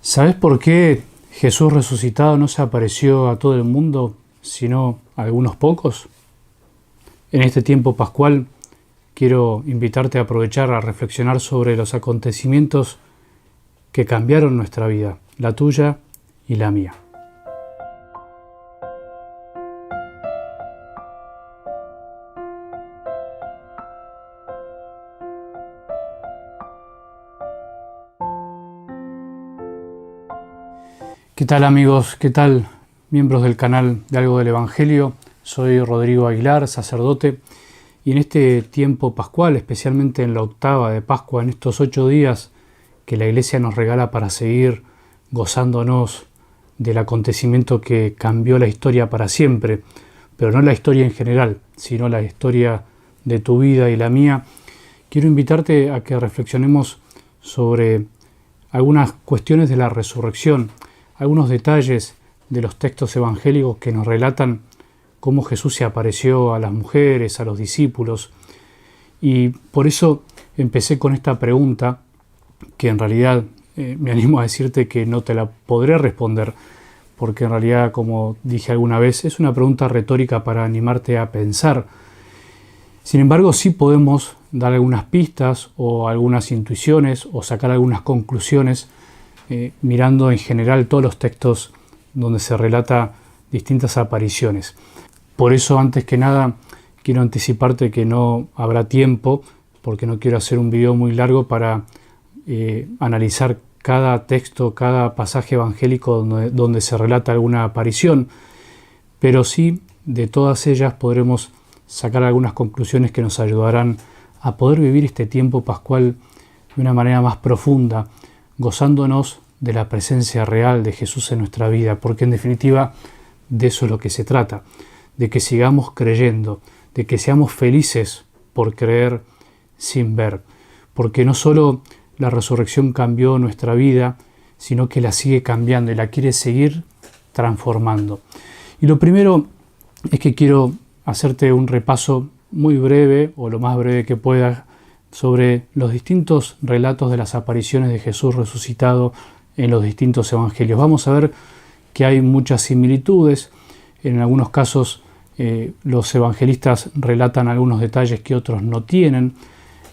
¿Sabes por qué Jesús resucitado no se apareció a todo el mundo, sino a algunos pocos? En este tiempo pascual quiero invitarte a aprovechar a reflexionar sobre los acontecimientos que cambiaron nuestra vida, la tuya y la mía. ¿Qué tal amigos? ¿Qué tal miembros del canal de Algo del Evangelio? Soy Rodrigo Aguilar, sacerdote, y en este tiempo pascual, especialmente en la octava de Pascua, en estos 8 días que la Iglesia nos regala para seguir gozándonos del acontecimiento que cambió la historia para siempre, pero no la historia en general, sino la historia de tu vida y la mía, quiero invitarte a que reflexionemos sobre algunas cuestiones de la resurrección, algunos detalles de los textos evangélicos que nos relatan cómo Jesús se apareció a las mujeres, a los discípulos. Y por eso empecé con esta pregunta, que en realidad me animo a decirte que no te la podré responder, porque en realidad, como dije alguna vez, es una pregunta retórica para animarte a pensar. Sin embargo, sí podemos dar algunas pistas o algunas intuiciones o sacar algunas conclusiones mirando en general todos los textos donde se relata distintas apariciones. Por eso, antes que nada, quiero anticiparte que no habrá tiempo, porque no quiero hacer un video muy largo para analizar cada texto, cada pasaje evangélico donde se relata alguna aparición, pero sí de todas ellas podremos sacar algunas conclusiones que nos ayudarán a poder vivir este tiempo pascual de una manera más profunda, gozándonos de la presencia real de Jesús en nuestra vida, porque en definitiva de eso es lo que se trata, de que sigamos creyendo, de que seamos felices por creer sin ver, porque no solo la resurrección cambió nuestra vida, sino que la sigue cambiando y la quiere seguir transformando. Y lo primero es que quiero hacerte un repaso muy breve, o lo más breve que pueda, sobre los distintos relatos de las apariciones de Jesús resucitado en los distintos evangelios. Vamos a ver que hay muchas similitudes. En algunos casos los evangelistas relatan algunos detalles que otros no tienen.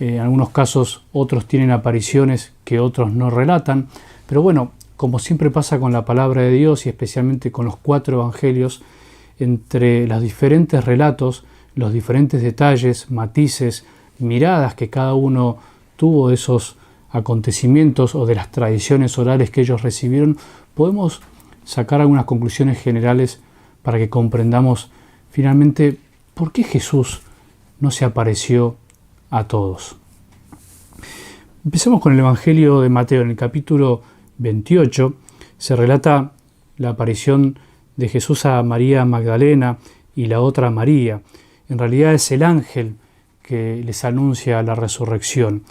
En algunos casos otros tienen apariciones que otros no relatan. Pero bueno, como siempre pasa con la palabra de Dios y especialmente con los 4 evangelios, entre los diferentes relatos, los diferentes detalles, matices, miradas que cada uno tuvo de esos acontecimientos o de las tradiciones orales que ellos recibieron, podemos sacar algunas conclusiones generales para que comprendamos finalmente por qué Jesús no se apareció a todos. Empecemos con el Evangelio de Mateo. En el capítulo 28 se relata la aparición de Jesús a María Magdalena y la otra María. En realidad es el ángel que les anuncia la resurrección.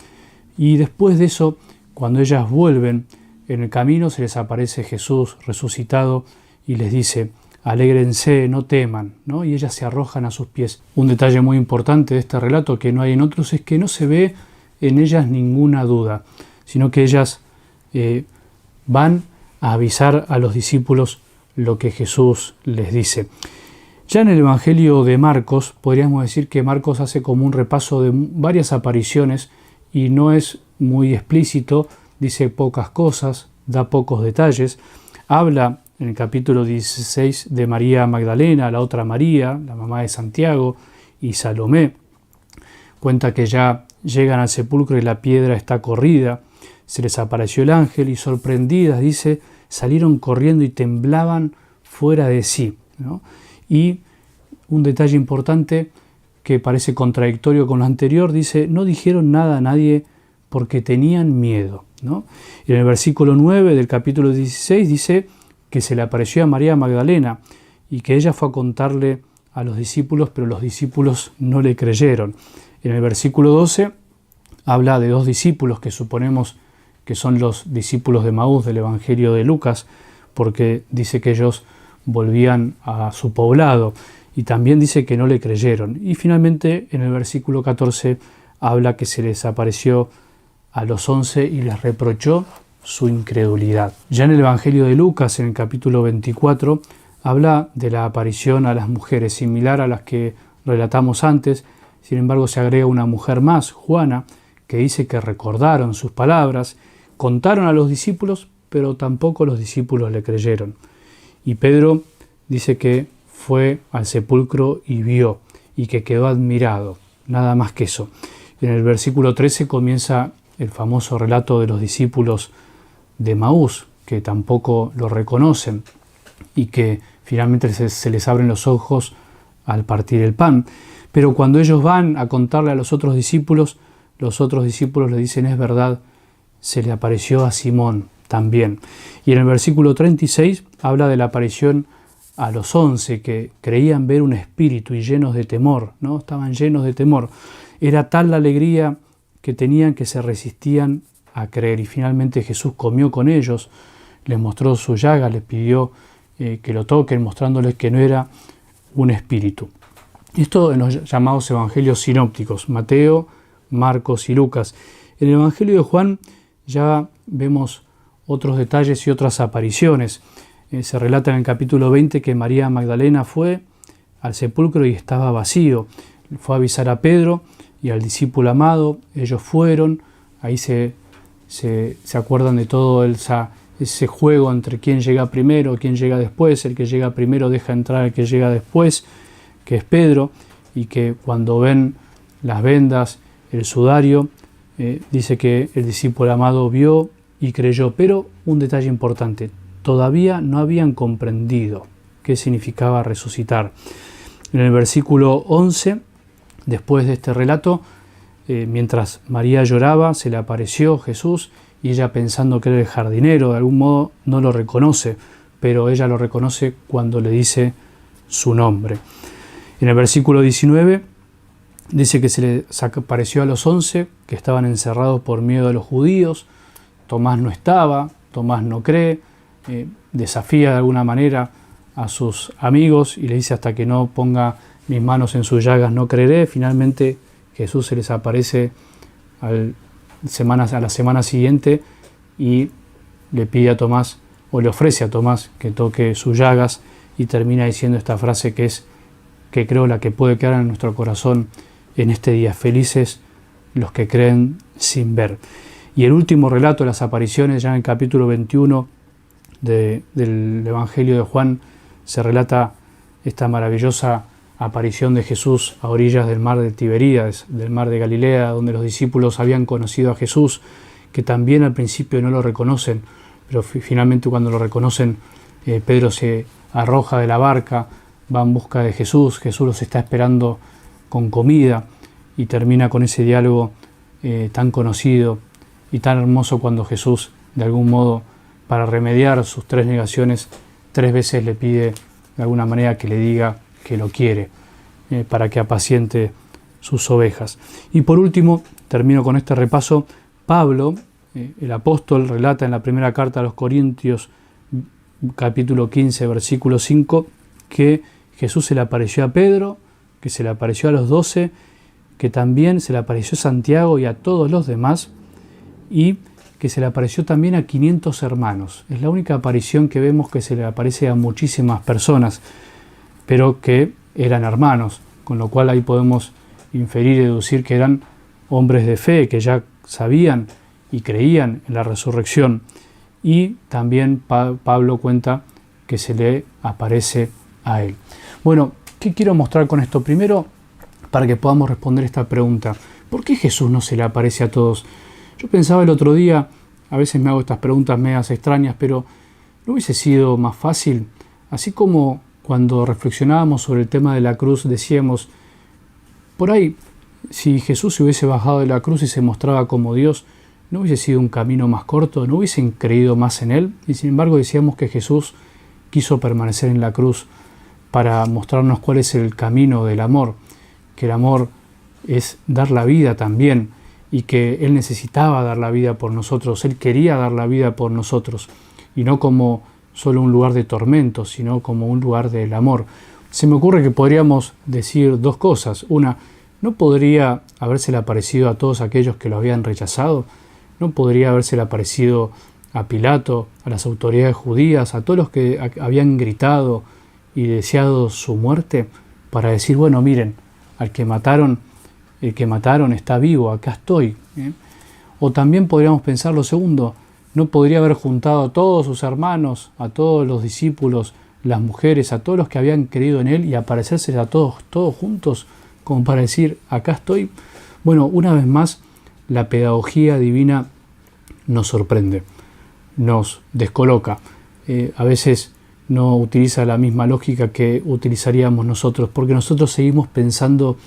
Y después de eso, cuando ellas vuelven, en el camino se les aparece Jesús resucitado y les dice: alégrense, no teman, ¿no? Y ellas se arrojan a sus pies. Un detalle muy importante de este relato que no hay en otros es que no se ve en ellas ninguna duda, sino que ellas van a avisar a los discípulos lo que Jesús les dice. Ya en el Evangelio de Marcos, podríamos decir que Marcos hace como un repaso de varias apariciones y no es muy explícito, dice pocas cosas, da pocos detalles. Habla en el capítulo 16 de María Magdalena, la otra María, la mamá de Santiago, y Salomé. Cuenta que ya llegan al sepulcro y la piedra está corrida. Se les apareció el ángel y sorprendidas, dice, salieron corriendo y temblaban fuera de sí, ¿no? Y un detalle importante que parece contradictorio con lo anterior, dice, no dijeron nada a nadie porque tenían miedo, ¿no? Y en el versículo 9 del capítulo 16 dice que se le apareció a María Magdalena y que ella fue a contarle a los discípulos, pero los discípulos no le creyeron. En el versículo 12 habla de 2 discípulos que suponemos que son los discípulos de Maús del Evangelio de Lucas, porque dice que ellos volvían a su poblado. Y también dice que no le creyeron. Y finalmente en el versículo 14 habla que se les apareció a los 11 y les reprochó su incredulidad. Ya en el Evangelio de Lucas, en el capítulo 24, habla de la aparición a las mujeres, similar a las que relatamos antes. Sin embargo, se agrega una mujer más, Juana, que dice que recordaron sus palabras, contaron a los discípulos, pero tampoco los discípulos le creyeron. Y Pedro dice que fue al sepulcro y vio, y que quedó admirado, nada más que eso. En el versículo 13 comienza el famoso relato de los discípulos de Maús, que tampoco lo reconocen y que finalmente se les abren los ojos al partir el pan. Pero cuando ellos van a contarle a los otros discípulos le dicen: es verdad, se le apareció a Simón también. Y en el versículo 36 habla de la aparición a los 11 que creían ver un espíritu y llenos de temor, ¿no? Estaban llenos de temor. Era tal la alegría que tenían que se resistían a creer. Y finalmente Jesús comió con ellos, les mostró su llaga, les pidió que lo toquen, mostrándoles que no era un espíritu. Esto en los llamados evangelios sinópticos, Mateo, Marcos y Lucas. En el Evangelio de Juan ya vemos otros detalles y otras apariciones. Se relata en el capítulo 20 que María Magdalena fue al sepulcro y estaba vacío. Fue a avisar a Pedro y al discípulo amado. Ellos fueron. Ahí se acuerdan de todo ese juego entre quién llega primero, quién llega después. El que llega primero deja entrar al que llega después, que es Pedro, y que cuando ven las vendas, el sudario, dice que el discípulo amado vio y creyó. Pero un detalle importante: todavía no habían comprendido qué significaba resucitar. En el versículo 11, después de este relato, mientras María lloraba, se le apareció Jesús y ella, pensando que era el jardinero, de algún modo no lo reconoce, pero ella lo reconoce cuando le dice su nombre. En el versículo 19 dice que se les apareció a los 11 que estaban encerrados por miedo a los judíos. Tomás no estaba, Tomás no cree, desafía de alguna manera a sus amigos y le dice: hasta que no ponga mis manos en sus llagas no creeré. Finalmente Jesús se les aparece a la semana siguiente y le pide a Tomás, o le ofrece a Tomás, que toque sus llagas, y termina diciendo esta frase que es, que creo, la que puede quedar en nuestro corazón en este día: felices los que creen sin ver. Y el último relato de las apariciones, ya en el capítulo 21 del Evangelio de Juan, se relata esta maravillosa aparición de Jesús a orillas del mar de Tiberíades, del mar de Galilea, donde los discípulos habían conocido a Jesús, que también al principio no lo reconocen, pero finalmente cuando lo reconocen, Pedro se arroja de la barca, va en busca de Jesús, Jesús los está esperando con comida, y termina con ese diálogo tan conocido y tan hermoso, cuando Jesús, de algún modo, para remediar sus 3 negaciones, 3 veces le pide de alguna manera que le diga que lo quiere, para que apaciente sus ovejas. Y por último, termino con este repaso. Pablo, el apóstol, relata en la primera carta a los Corintios, capítulo 15, versículo 5, que Jesús se le apareció a Pedro, que se le apareció a los 12, que también se le apareció a Santiago y a todos los demás, y que se le apareció también a 500 hermanos. Es la única aparición que vemos que se le aparece a muchísimas personas, pero que eran hermanos, con lo cual ahí podemos inferir y deducir que eran hombres de fe, que ya sabían y creían en la resurrección. Y también Pablo cuenta que se le aparece a él. Bueno, ¿qué quiero mostrar con esto? Primero, para que podamos responder esta pregunta: ¿por qué Jesús no se le aparece a todos? Yo pensaba el otro día, a veces me hago estas preguntas medias extrañas, pero ¿no hubiese sido más fácil? Así como cuando reflexionábamos sobre el tema de la cruz, decíamos, por ahí, si Jesús se hubiese bajado de la cruz y se mostraba como Dios, ¿no hubiese sido un camino más corto? ¿No hubiesen creído más en Él? Y sin embargo decíamos que Jesús quiso permanecer en la cruz para mostrarnos cuál es el camino del amor, que el amor es dar la vida también, y que Él necesitaba dar la vida por nosotros, Él quería dar la vida por nosotros, y no como solo un lugar de tormento, sino como un lugar del amor. Se me ocurre que podríamos decir 2 cosas. Una, ¿no podría habérsele aparecido a todos aquellos que lo habían rechazado? ¿No podría habérsele aparecido a Pilato, a las autoridades judías, a todos los que habían gritado y deseado su muerte, para decir, bueno, miren, el que mataron está vivo, acá estoy. O también podríamos pensar lo segundo, no podría haber juntado a todos sus hermanos, a todos los discípulos, las mujeres, a todos los que habían creído en él y aparecerse a todos juntos, como para decir, acá estoy. Bueno, una vez más, la pedagogía divina nos sorprende, nos descoloca. A veces no utiliza la misma lógica que utilizaríamos nosotros, porque nosotros seguimos pensando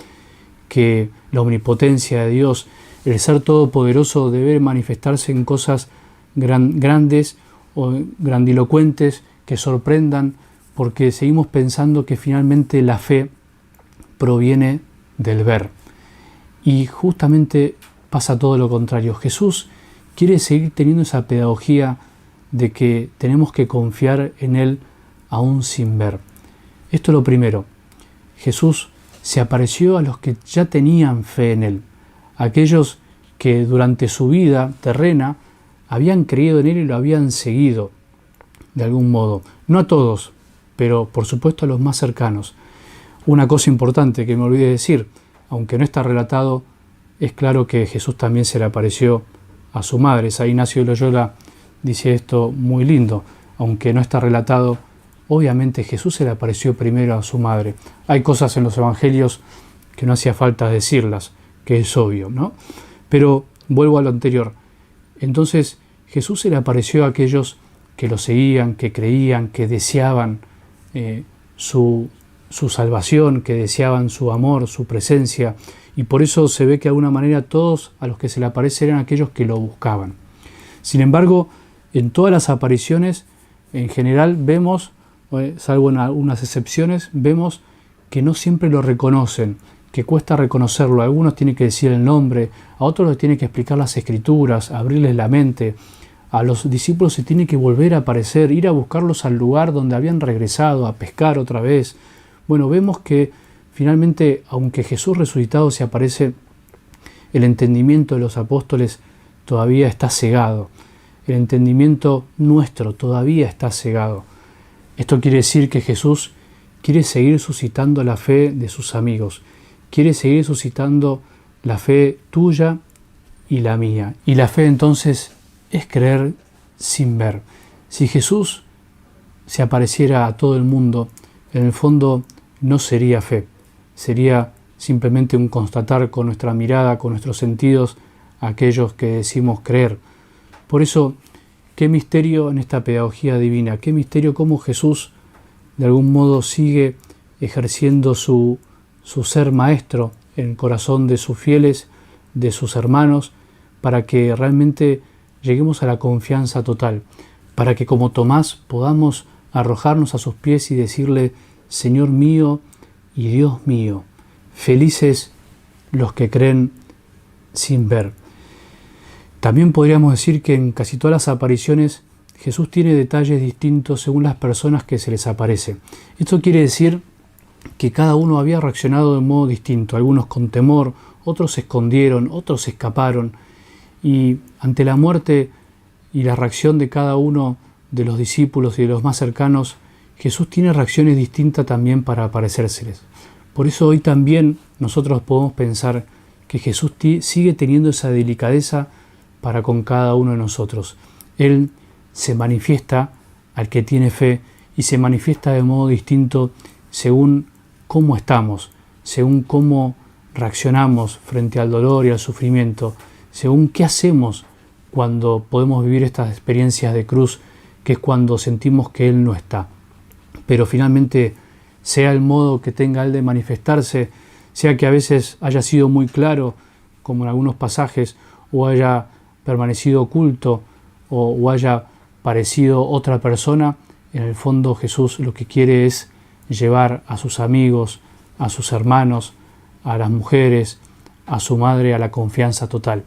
que la omnipotencia de Dios, el ser todopoderoso, debe manifestarse en cosas grandes o grandilocuentes que sorprendan, porque seguimos pensando que finalmente la fe proviene del ver. Y justamente pasa todo lo contrario. Jesús quiere seguir teniendo esa pedagogía de que tenemos que confiar en Él aún sin ver. Esto es lo primero. Jesús se apareció a los que ya tenían fe en Él, aquellos que durante su vida terrena habían creído en Él y lo habían seguido de algún modo. No a todos, pero por supuesto a los más cercanos. Una cosa importante que me olvidé decir, aunque no está relatado, es claro que Jesús también se le apareció a su madre. San Ignacio de Loyola dice esto muy lindo, aunque no está relatado, obviamente Jesús se le apareció primero a su madre. Hay cosas en los evangelios que no hacía falta decirlas, que es obvio, ¿no? Pero vuelvo a lo anterior. Entonces Jesús se le apareció a aquellos que lo seguían, que creían, que deseaban su salvación, que deseaban su amor, su presencia, y por eso se ve que de alguna manera todos a los que se le aparece eran aquellos que lo buscaban. Sin embargo, en todas las apariciones, en general vemos, salvo en algunas excepciones, vemos que no siempre lo reconocen, que cuesta reconocerlo. A algunos tiene que decir el nombre, a otros les tiene que explicar las escrituras, abrirles la mente. A los discípulos se tiene que volver a aparecer, ir a buscarlos al lugar donde habían regresado, a pescar otra vez. Bueno, vemos que finalmente, aunque Jesús resucitado se aparece, el entendimiento de los apóstoles todavía está cegado. El entendimiento nuestro todavía está cegado. Esto quiere decir que Jesús quiere seguir suscitando la fe de sus amigos, quiere seguir suscitando la fe tuya y la mía. Y la fe entonces es creer sin ver. Si Jesús se apareciera a todo el mundo, en el fondo no sería fe, sería simplemente un constatar con nuestra mirada, con nuestros sentidos, aquellos que decimos creer. Por eso, qué misterio en esta pedagogía divina, qué misterio cómo Jesús de algún modo sigue ejerciendo su ser maestro en el corazón de sus fieles, de sus hermanos, para que realmente lleguemos a la confianza total, para que como Tomás podamos arrojarnos a sus pies y decirle, Señor mío y Dios mío, felices los que creen sin ver. También podríamos decir que en casi todas las apariciones Jesús tiene detalles distintos según las personas que se les aparece. Esto quiere decir que cada uno había reaccionado de un modo distinto, algunos con temor, otros se escondieron, otros se escaparon, y ante la muerte y la reacción de cada uno de los discípulos y de los más cercanos, Jesús tiene reacciones distintas también para aparecérseles. Por eso hoy también nosotros podemos pensar que Jesús sigue teniendo esa delicadeza para con cada uno de nosotros. Él se manifiesta al que tiene fe y se manifiesta de modo distinto según cómo estamos, según cómo reaccionamos frente al dolor y al sufrimiento, según qué hacemos cuando podemos vivir estas experiencias de cruz, que es cuando sentimos que Él no está. Pero finalmente, sea el modo que tenga Él de manifestarse, sea que a veces haya sido muy claro, como en algunos pasajes, o haya permanecido oculto, o haya parecido otra persona, en el fondo Jesús lo que quiere es llevar a sus amigos, a sus hermanos, a las mujeres, a su madre, a la confianza total.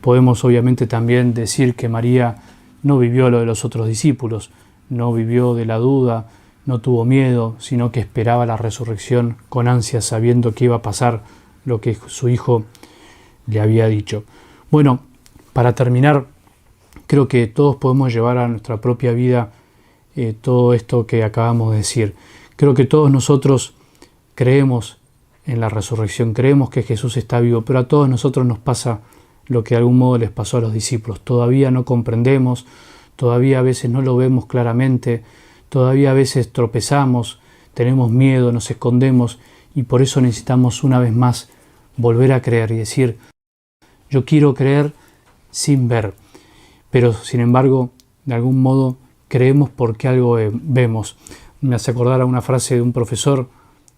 Podemos obviamente también decir que María no vivió lo de los otros discípulos, no vivió de la duda, no tuvo miedo, sino que esperaba la resurrección con ansias, sabiendo que iba a pasar lo que su hijo le había dicho. Bueno, para terminar, Creo que todos podemos llevar a nuestra propia vida todo esto que acabamos de decir. Creo que todos nosotros creemos en la resurrección, creemos que Jesús está vivo, pero a todos nosotros nos pasa lo que de algún modo les pasó a los discípulos. Todavía no comprendemos, todavía a veces no lo vemos claramente, todavía a veces tropezamos, tenemos miedo, nos escondemos y por eso necesitamos una vez más volver a creer y decir, yo quiero creer sin ver, pero sin embargo, de algún modo creemos porque algo vemos. Me hace acordar a una frase de un profesor,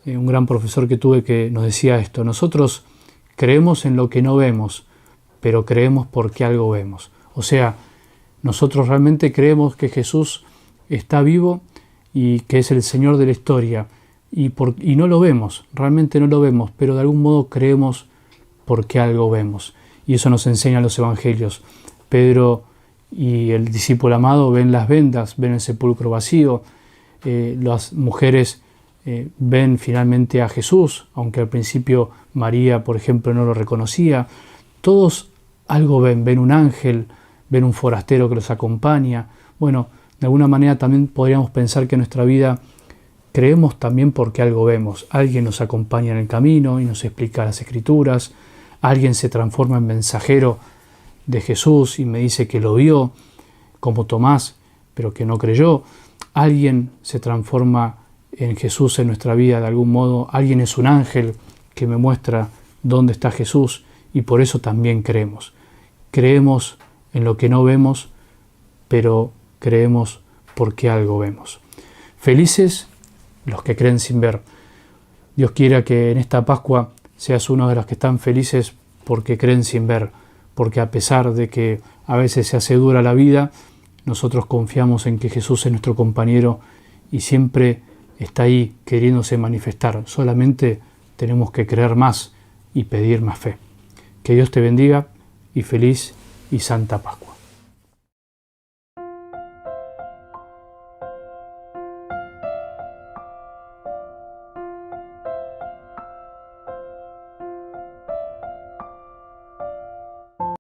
un gran profesor que tuve, que nos decía esto: nosotros creemos en lo que no vemos, pero creemos porque algo vemos. O sea, nosotros realmente creemos que Jesús está vivo y que es el Señor de la historia, y no lo vemos, realmente no lo vemos, pero de algún modo creemos porque algo vemos. Y eso nos enseñan los evangelios. Pedro y el discípulo amado ven las vendas, ven el sepulcro vacío, las mujeres ven finalmente a Jesús, aunque al principio María, por ejemplo, no lo reconocía. Todos algo ven un ángel, ven un forastero que los acompaña. Bueno, de alguna manera también podríamos pensar que en nuestra vida creemos también porque algo vemos. Alguien nos acompaña en el camino y nos explica las Escrituras. Alguien se transforma en mensajero de Jesús y me dice que lo vio, como Tomás, pero que no creyó. Alguien se transforma en Jesús en nuestra vida de algún modo. Alguien es un ángel que me muestra dónde está Jesús y por eso también creemos. Creemos en lo que no vemos, pero creemos porque algo vemos. Felices los que creen sin ver. Dios quiera que en esta Pascua seas uno de los que están felices porque creen sin ver, porque a pesar de que a veces se hace dura la vida, nosotros confiamos en que Jesús es nuestro compañero y siempre está ahí queriéndose manifestar. Solamente tenemos que creer más y pedir más fe. Que Dios te bendiga y feliz y santa Pascua.